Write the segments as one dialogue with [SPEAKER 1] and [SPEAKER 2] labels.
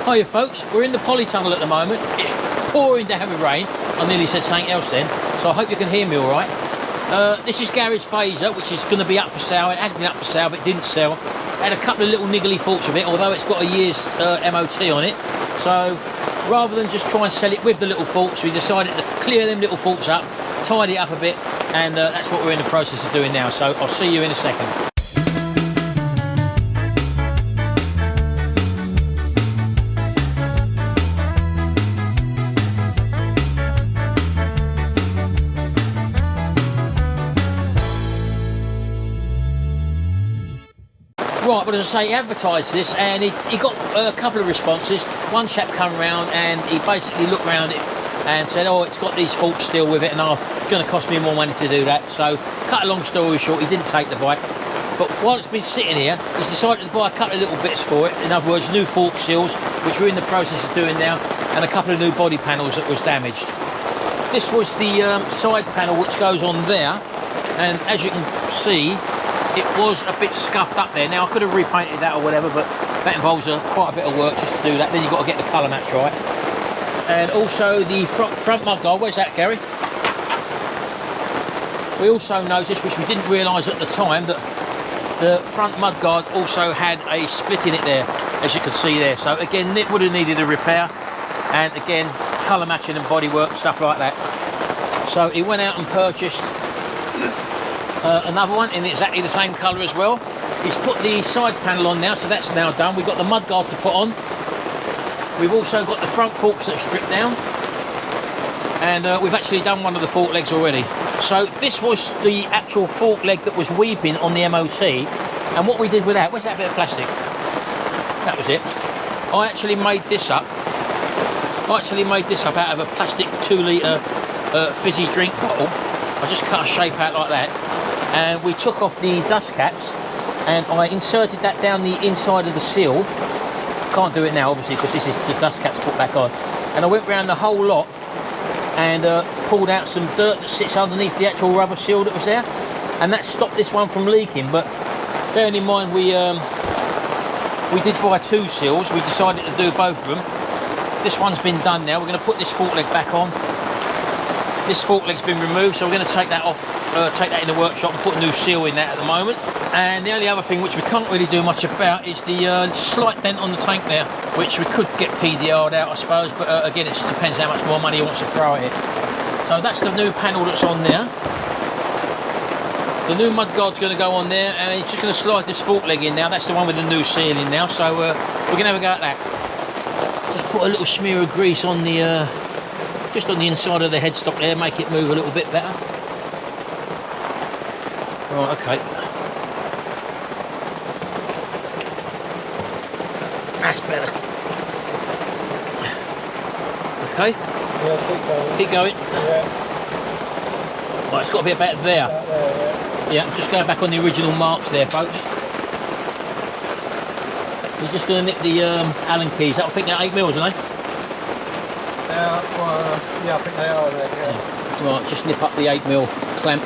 [SPEAKER 1] Hiya folks, we're in the polytunnel at the moment. It's pouring down with rain. I nearly said something else then, so I hope you can hear me all right. This is Gary's Fazer, which is going to be up for sale. It has been up for sale, but it didn't sell. Had a couple of little niggly faults with it, although it's got a year's MOT on it. So rather than just try and sell it with the little faults, we decided to clear them little faults up, tidy it up a bit, and that's what we're in the process of doing now. So I'll see you in a second. Right, but as I say, he advertised this and he got a couple of responses. One chap come round and he basically looked round it and said, oh, it's got these faults still with it and it's going to cost me more money to do that. So, cut a long story short, he didn't take the bike. But while it's been sitting here, he's decided to buy a couple of little bits for it. In other words, new fork seals, which we're in the process of doing now, and a couple of new body panels that was damaged. This was the side panel which goes on there, and as you can see, it was a bit scuffed up there. Now I could have repainted that or whatever, but that involves quite a bit of work just to do that. Then you've got to get the colour match right. And also the front mudguard, where's that, Gary? We also noticed, which we didn't realise at the time, that the front mudguard also had a split in it there, as you can see there. So again, it would have needed a repair, and again, colour matching and bodywork, stuff like that. So he went out and purchased another one in exactly the same colour as well. He's put the side panel on now, so that's now done. We've got the mudguard to put on. We've also got the front forks that are stripped down, and we've actually done one of the fork legs already. So this was the actual fork leg that was weeping on the MOT, and what we did with that, where's that bit of plastic? That was it. I actually made this up. Out of a plastic 2 litre fizzy drink bottle. I just cut a shape out like that, and we took off the dust caps and I inserted that down the inside of the seal. Can't do it now obviously because this is the dust caps put back on, and I went around the whole lot and pulled out some dirt that sits underneath the actual rubber seal that was there, and that stopped this one from leaking. But bearing in mind we did buy 2 seals, we decided to do both of them. This one's been done now. We're going to put this fork leg back on. This fork leg's been removed, so we're going to take that off, take that in the workshop and put a new seal in that at the moment. And the only other thing which we can't really do much about is the slight dent on the tank there, which we could get PDR'd out I suppose, but again it just depends how much more money he wants to throw at it. So that's the new panel that's on there. The new mudguard's going to go on there, and he's just going to slide this fork leg in now. That's the one with the new seal in now, so we're going to have a go at that. Just put a little smear of grease on the just on the inside of the headstock there, make it move a little bit better. Right, okay. That's better. Okay. Yeah, keep going. Yeah. Right, it's got to be about there. Yeah, just going back on the original marks there, folks. We're just going to nip the Allen keys. I think they're 8mm, aren't they?
[SPEAKER 2] Yeah, I think they are there, yeah.
[SPEAKER 1] Right, just nip up the 8mm clamp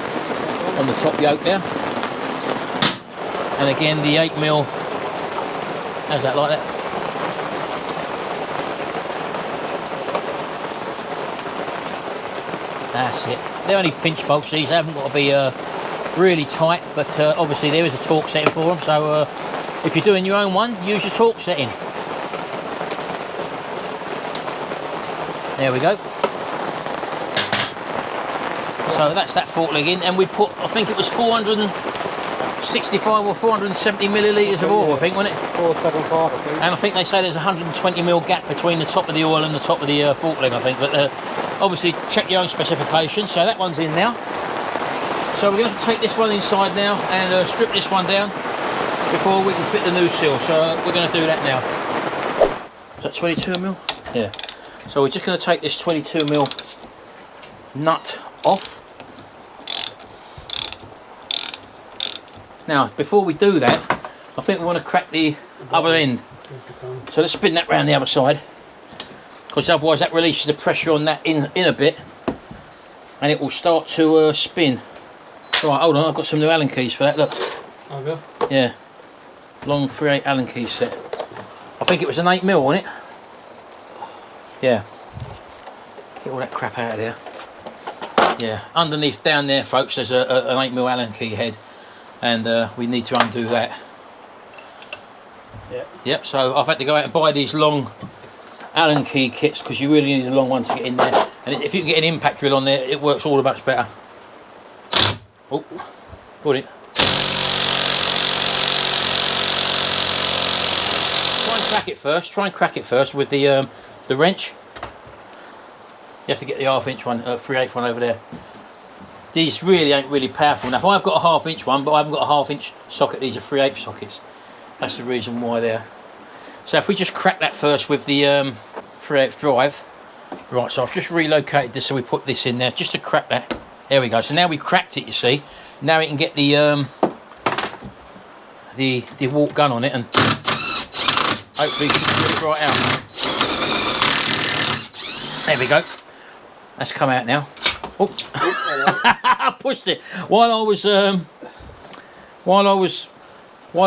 [SPEAKER 1] on the top yoke there. And again the 8mm, how's that, like that? That's it. They're only pinch bolts, these haven't got to be really tight, but obviously there is a torque setting for them, so if you're doing your own one, use your torque setting. There we go. So that's that fork leg in, and we put, I think it was 465 or 470 millilitres of oil, I think, wasn't it?
[SPEAKER 2] 475, I think.
[SPEAKER 1] And I think they say there's a 120mm gap between the top of the oil and the top of the fork leg, I think. But obviously, check your own specifications. So that one's in now. So we're going to have to take this one inside now and strip this one down before we can fit the new seal. So we're going to do that now. Is that 22mm? Yeah. So we're just going to take this 22mm nut off. Now, before we do that, I think we want to crack the other end. So let's spin that round the other side, because otherwise that releases the pressure on that in a bit, and it will start to spin. Right, hold on, I've got some new Allen keys for that, look.
[SPEAKER 2] Okay.
[SPEAKER 1] Yeah, long 3/8 Allen key set. I think it was an 8mm, wasn't it? yeah, get all that crap out of there. Yeah, underneath down there, folks, there's an 8mm Allen key head, and we need to undo that. Yep, so I've had to go out and buy these long Allen key kits because you really need a long one to get in there. And if you can get an impact drill on there, it works all much better. Oh, got it. Try and crack it first. Try and crack it first with the wrench. You have to get the 1/2 inch one, 3/8 one over there. These really ain't really powerful enough. I've got a 1/2 inch one, but I haven't got a 1/2 inch socket. These are 3/8 sockets. That's the reason why they're. So if we just crack that first with the 3/8 drive. Right, so I've just relocated this, so we put this in there just to crack that. There we go. So now we've cracked it, you see. Now we can get the walk gun on it, and hopefully we can get it right out. There we go. That's come out now. Oh, I pushed it while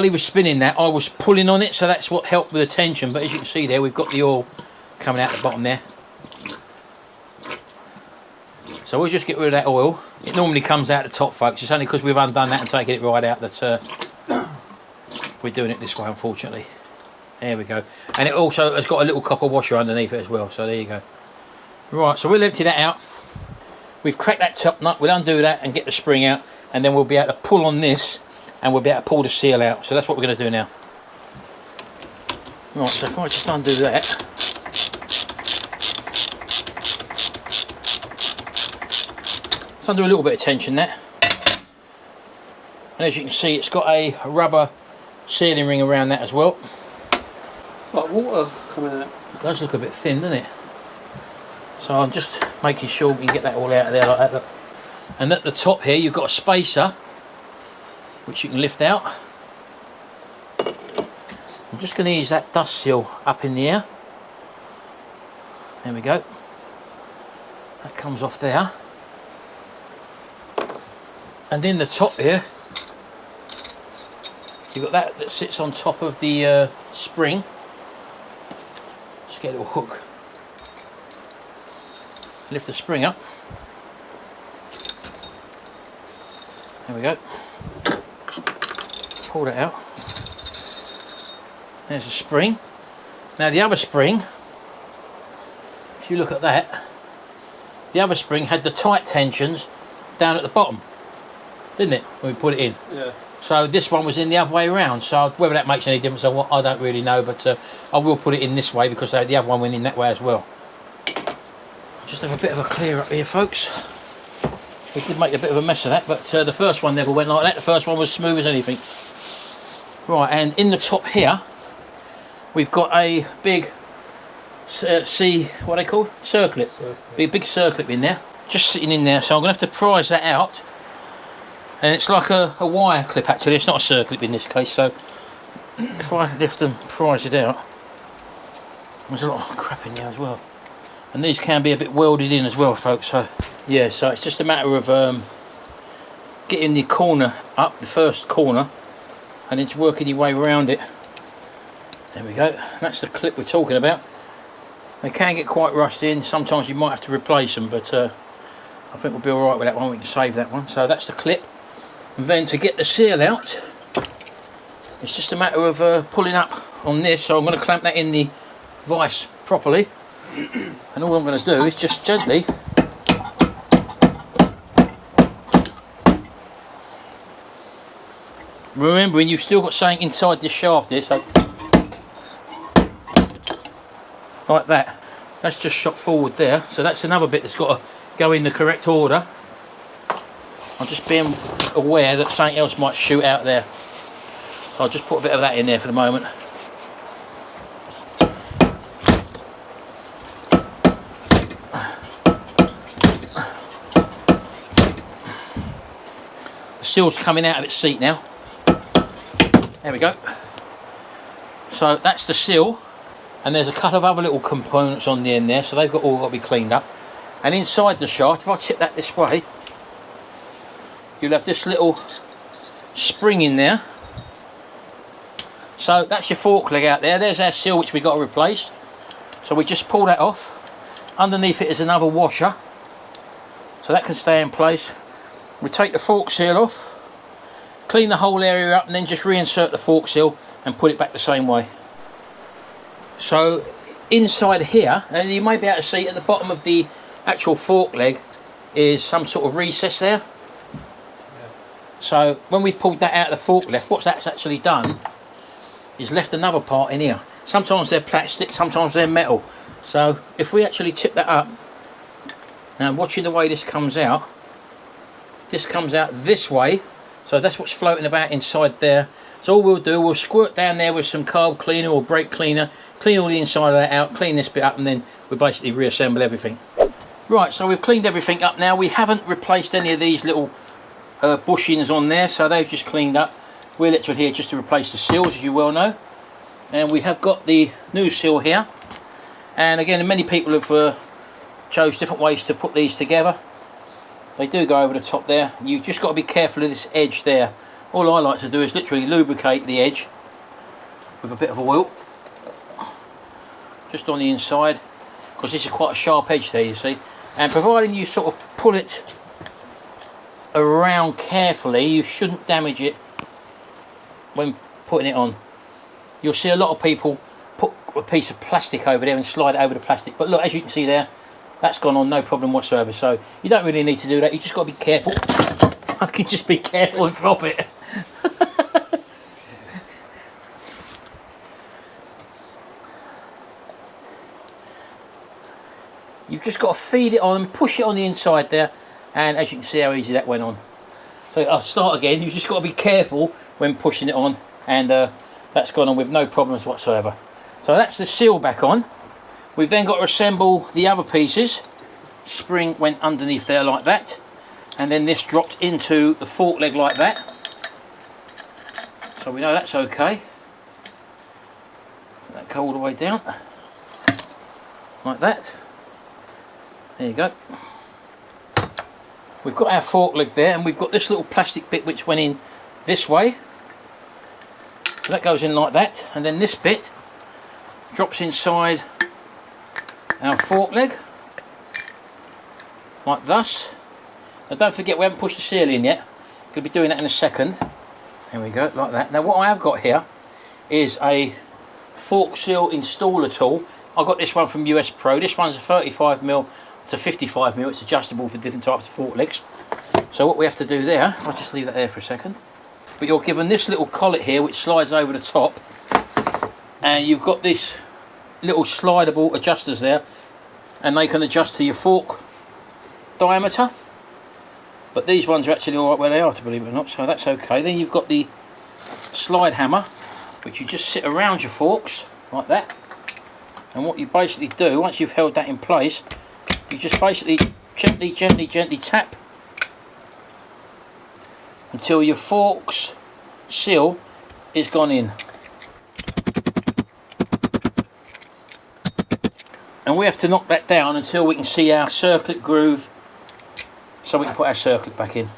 [SPEAKER 1] he was spinning that. I was pulling on it, so that's what helped with the tension. But as you can see there, we've got the oil coming out the bottom there. So we'll just get rid of that oil. It normally comes out the top, folks. It's only because we've undone that and taken it right out that we're doing it this way, unfortunately. There we go. And it also has got a little copper washer underneath it as well. So there you go. Right, so we'll empty that out. We've cracked that top nut. We'll undo that and get the spring out, and then we'll be able to pull on this, and we'll be able to pull the seal out. So that's what we're going to do now. Right, so if I just undo that. It's under a little bit of tension there. And as you can see, it's got a rubber sealing ring around that as well.
[SPEAKER 2] Like water coming out.
[SPEAKER 1] It does look a bit thin, doesn't it? So I'm just making sure we can get that all out of there like that. Look. And at the top here, you've got a spacer, which you can lift out. I'm just going to ease that dust seal up in the air. There we go. That comes off there. And in the top here, you've got that sits on top of the spring. Just get a little hook. Lift the spring up. There we go. Pull that out. There's a spring. Now the other spring, if you look at that, the other spring had the tight tensions down at the bottom, didn't it, when we put it in?
[SPEAKER 2] Yeah.
[SPEAKER 1] So this one was in the other way around. So whether that makes any difference or what, I don't really know, but I will put it in this way because the other one went in that way as well. Just have a bit of a clear up here, folks. We did make a bit of a mess of that, but the first one never went like that. The first one was smooth as anything. Right, and in the top here, we've got a big what are they called? Circlip. Big circlip in there, just sitting in there. So I'm going to have to prise that out. And it's like a wire clip actually, it's not a circlip in this case. So if I lift and prise it out, there's a lot of crap in there as well. And these can be a bit welded in as well, folks. So yeah, so it's just a matter of getting the corner up, the first corner, and it's working your way around it. There we go. That's the clip we're talking about. They can get quite rusty in. Sometimes you might have to replace them, but I think we'll be all right with that one. We can save that one. So that's the clip. And then to get the seal out, it's just a matter of pulling up on this. So I'm going to clamp that in the vise properly. And all I'm going to do is just gently remembering you've still got something inside this shaft here, so like that. That's just shot forward there, so that's another bit that's got to go in the correct order. I'm just being aware that something else might shoot out there, so I'll just put a bit of that in there for the moment. Seal's coming out of its seat now. There we go. So that's the seal, and there's a couple of other little components on the end there, so they've all got to be cleaned up. And inside the shaft, if I tip that this way, you'll have this little spring in there. So that's your fork leg out there. There's our seal which we got to replace. So we just pull that off. Underneath it is another washer, so that can stay in place. We take the fork seal off, clean the whole area up, and then just reinsert the fork seal and put it back the same way. So inside here, and you may be able to see at the bottom of the actual fork leg is some sort of recess there. So when we've pulled that out of the fork leg, what that's actually done is left another part in here. Sometimes they're plastic, sometimes they're metal. So if we actually tip that up, now watching the way this comes out this way, so that's what's floating about inside there. So all we'll do, we'll squirt down there with some carb cleaner or brake cleaner, clean all the inside of that out, clean this bit up, and then we'll basically reassemble everything. Right, so we've cleaned everything up now. We haven't replaced any of these little bushings on there, so they've just cleaned up. We're literally here just to replace the seals, as you well know. And we have got the new seal here. And again, many people have chose different ways to put these together. They do go over the top there. You've just got to be careful of this edge there. All I like to do is literally lubricate the edge with a bit of oil, just on the inside, because this is quite a sharp edge there, you see. And providing you sort of pull it around carefully, you shouldn't damage it when putting it on. You'll see a lot of people put a piece of plastic over there and slide it over the plastic, but look, as you can see there, that's gone on no problem whatsoever. So you don't really need to do that. You just got to be careful. I can just be careful and drop it. You've just got to feed it on and push it on the inside there, and as you can see how easy that went on. So I'll start again. You've just got to be careful when pushing it on, and that's gone on with no problems whatsoever. So that's the seal back on. We've then got to assemble the other pieces. Spring went underneath there like that, and then this dropped into the fork leg like that. So we know that's okay. Let that go all the way down like that. There you go. We've got our fork leg there, and we've got this little plastic bit which went in this way. So that goes in like that, and then this bit drops inside our fork leg like thus. Now don't forget, we haven't pushed the seal in yet. Going to be doing that in a second. There we go, like that. Now what I have got here is a fork seal installer tool. I got this one from US Pro. This one's a 35mm to 55mm. It's adjustable for different types of fork legs. So what we have to do there, if I just leave that there for a second, but you're given this little collet here which slides over the top, and you've got this little slidable adjusters there, and they can adjust to your fork diameter. But these ones are actually alright where they are, to believe it or not, so that's okay. Then you've got the slide hammer, which you just sit around your forks like that. And what you basically do, once you've held that in place, you just basically gently tap until your fork's seal is gone in. And we have to knock that down until we can see our circlip groove, so we can put our circlip back in.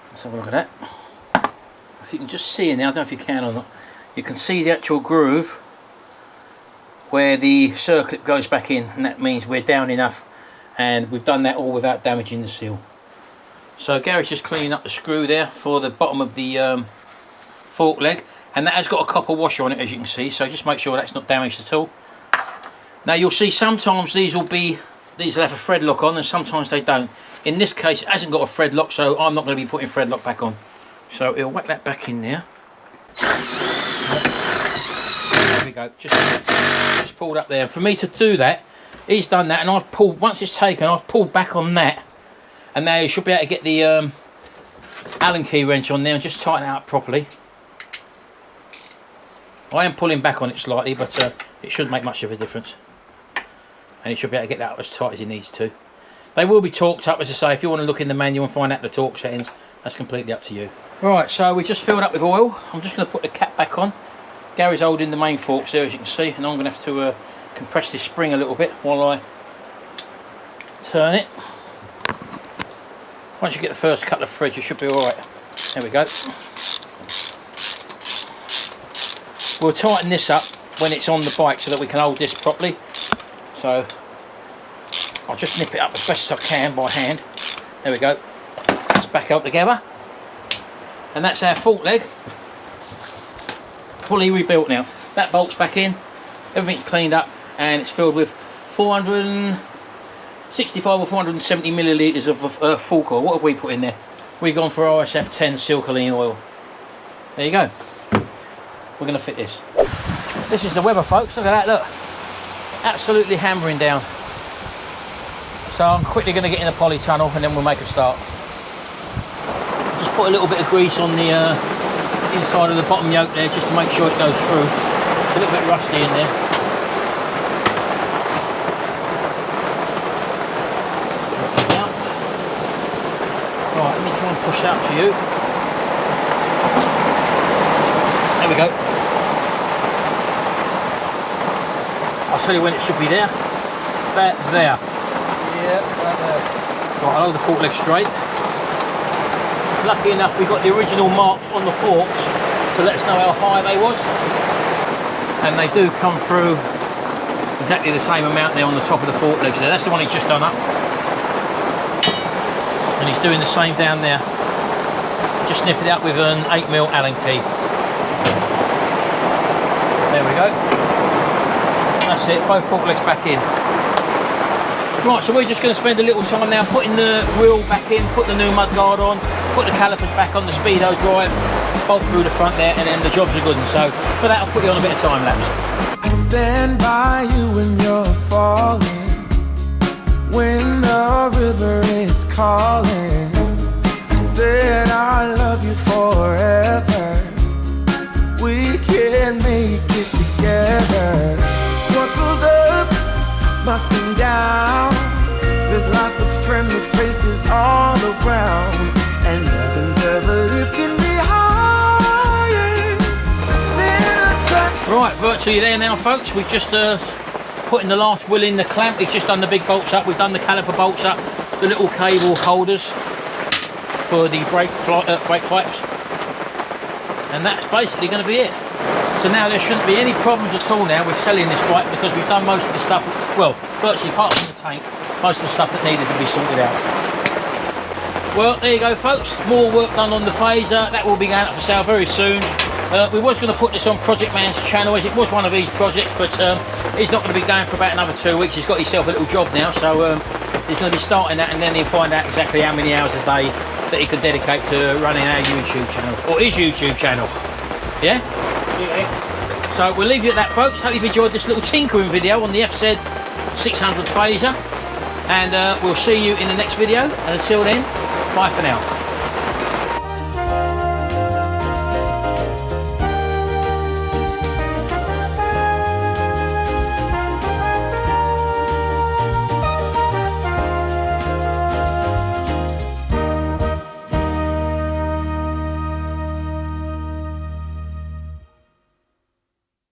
[SPEAKER 1] Let's have a look at that. If you can just see in there, I don't know if you can or not, you can see the actual groove where the circlip goes back in, and that means we're down enough, and we've done that all without damaging the seal. So Gary's just cleaning up the screw there for the bottom of the fork leg, and that has got a copper washer on it, as you can see, so just make sure that's not damaged at all. Now you'll see sometimes these will have a thread lock on, and sometimes they don't. In this case it hasn't got a thread lock, so I'm not going to be putting thread lock back on. So it'll whack that back in there. There we go, just pulled up there. And for me to do that, he's done that, and I've pulled, once it's taken, I've pulled back on that, and now you should be able to get the Allen key wrench on there and just tighten it up properly. I am pulling back on it slightly, but it shouldn't make much of a difference, and it should be able to get that up as tight as it needs to. They will be torqued up, as I say. If you want to look in the manual and find out the torque settings, that's completely up to you. Right, so we just filled up with oil. I'm just going to put the cap back on. Gary's holding the main forks there, as you can see, and I'm going to have to compress this spring a little bit while I turn it. Once you get the first couple of threads, you should be alright. There we go. We'll tighten this up when it's on the bike so that we can hold this properly. So I'll just nip it up as best as I can by hand. There we go. It's back out together. And that's our fork leg. Fully rebuilt now. That bolt's back in. Everything's cleaned up and it's filled with 465 or 470 millilitres of fork oil. What have we put in there? We've gone for RSF 10 Silcoline oil. There you go. We're going to fit this. This is the weather, folks. Look at that, look. Absolutely hammering down. So I'm quickly going to get in the polytunnel and then we'll make a start. Just put a little bit of grease on the inside of the bottom yoke there just to make sure it goes through. It's a little bit rusty in there. Right, let me try and push that up to you. There we go. I'll tell you when it should be there. About there.
[SPEAKER 2] Yeah, right there.
[SPEAKER 1] Right, I'll hold the fork leg straight. Lucky enough, we got the original marks on the forks to let us know how high they was. And they do come through exactly the same amount there on the top of the fork legs there. That's the one he's just done up. And he's doing the same down there. Just snip it up with an 8mm Allen key. There we go. That's it, both fork legs back in. Right, so we're just going to spend a little time now putting the wheel back in, put the new mudguard on, put the calipers back on the speedo drive, bolt through the front there, and then the job's are good. And so for that, I'll put you on a bit of time lapse.
[SPEAKER 3] I stand by you when you're falling, when the river is calling. I said I love you forever. We can make it together. What goes up must come down. There's lots of friendly faces all around, and nothing's ever lifting me higher than a touch.
[SPEAKER 1] Right, virtually there now, folks. We've just putting the last wheel in the clamp. We've just done the big bolts up. We've done the caliper bolts up, the little cable holders for the brake pipes, and that's basically going to be it. So now there shouldn't be any problems at all now with selling this bike, because we've done most of the stuff, well, virtually apart from the tank, most of the stuff that needed to be sorted out. Well, there you go, folks. More work done on the Fazer. That will be going up for sale very soon. We was going to put this on Project Man's channel, as it was one of these projects, but he's not going to be going for about another 2 weeks. He's got himself a little job now, so he's going to be starting that, and then he'll find out exactly how many hours a day that he could dedicate to running our YouTube channel, or his YouTube channel. Yeah? So we'll leave you at that, folks. Hope you've enjoyed this little tinkering video on the FZ600 Fazer, and we'll see you in the next video, and until then, bye for now.